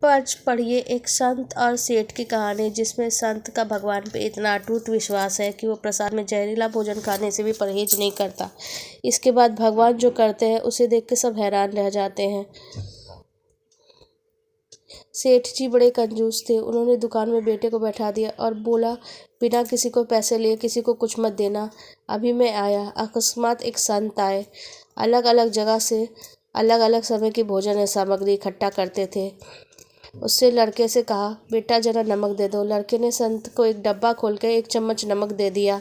पढ़िए एक संत और सेठ की कहानी, जिसमें संत का भगवान पे इतना अटूट विश्वास है कि वो प्रसाद में जहरीला भोजन खाने से भी परहेज नहीं करता। इसके बाद भगवान जो करते हैं उसे देख के सब हैरान रह जाते हैं। सेठ जी बड़े कंजूस थे। उन्होंने दुकान में बेटे को बैठा दिया और बोला, बिना किसी को पैसे लिए किसी को कुछ मत देना। अभी मैं आया, अकस्मात एक संत आए। अलग अलग जगह से अलग अलग समय की भोजन सामग्री इकट्ठा करते थे। उससे लड़के से कहा, बेटा जरा नमक दे दो। लड़के ने संत को एक डब्बा खोलकर 1 चम्मच नमक दे दिया।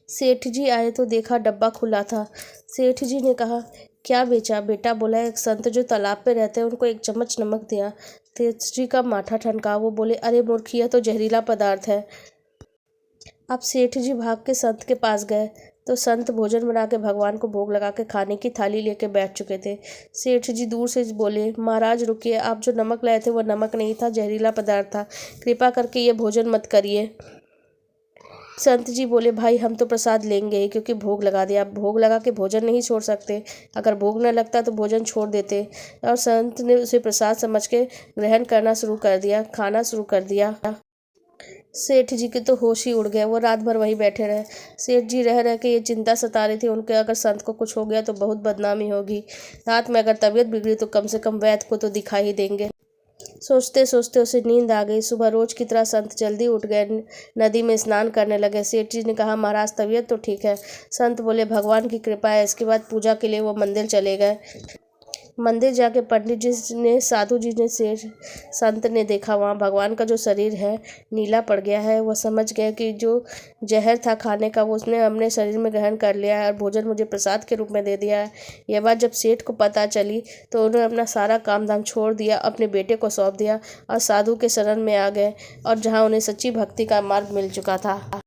सेठ जी आए तो देखा डब्बा खुला था। सेठ जी ने कहा, क्या बेचा? बेटा बोला, एक संत जो तालाब पे रहते हैं उनको 1 चम्मच नमक दिया। सेठ जी का माथा ठनका। वो बोले, अरे मूर्ख, यह तो जहरीला पदार्थ है। अब सेठ जी भाग के संत के पास गए तो संत भोजन बना के भगवान को भोग लगा के खाने की थाली लेके बैठ चुके थे। सेठ जी दूर से बोले, महाराज रुकिए, आप जो नमक लाए थे वो नमक नहीं था, जहरीला पदार्थ था। कृपा करके ये भोजन मत करिए। संत जी बोले, भाई हम तो प्रसाद लेंगे ही, क्योंकि भोग लगा दिया। आप भोग लगा के भोजन नहीं छोड़ सकते। अगर भोग न लगता तो भोजन छोड़ देते। और संत ने उसे प्रसाद समझ के ग्रहण करना शुरू कर दिया, खाना शुरू कर दिया। सेठ जी के तो होश ही उड़ गए। वो रात भर वहीं बैठे रहे। सेठ जी रह रह के ये चिंता सता रही थी, उनके अगर संत को कुछ हो गया तो बहुत बदनामी होगी। रात में अगर तबीयत बिगड़ी तो कम से कम वैद्य को तो दिखा ही देंगे। सोचते सोचते उसे नींद आ गई। सुबह रोज की तरह संत जल्दी उठ गए, नदी में स्नान करने लगे। सेठ जी ने कहा, महाराज तबीयत तो ठीक है? संत बोले, भगवान की कृपा है। इसके बाद पूजा के लिए वो मंदिर चले गए। मंदिर जाके पंडित जी ने, साधु जी ने, सेठ संत ने देखा वहाँ भगवान का जो शरीर है नीला पड़ गया है। वह समझ गए कि जो जहर था खाने का वो उसने अपने शरीर में ग्रहण कर लिया है और भोजन मुझे प्रसाद के रूप में दे दिया है। यह बात जब सेठ को पता चली तो उन्होंने अपना सारा काम धाम छोड़ दिया, अपने बेटे को सौंप दिया और साधु के शरण में आ गए, और जहाँ उन्हें सच्ची भक्ति का मार्ग मिल चुका था।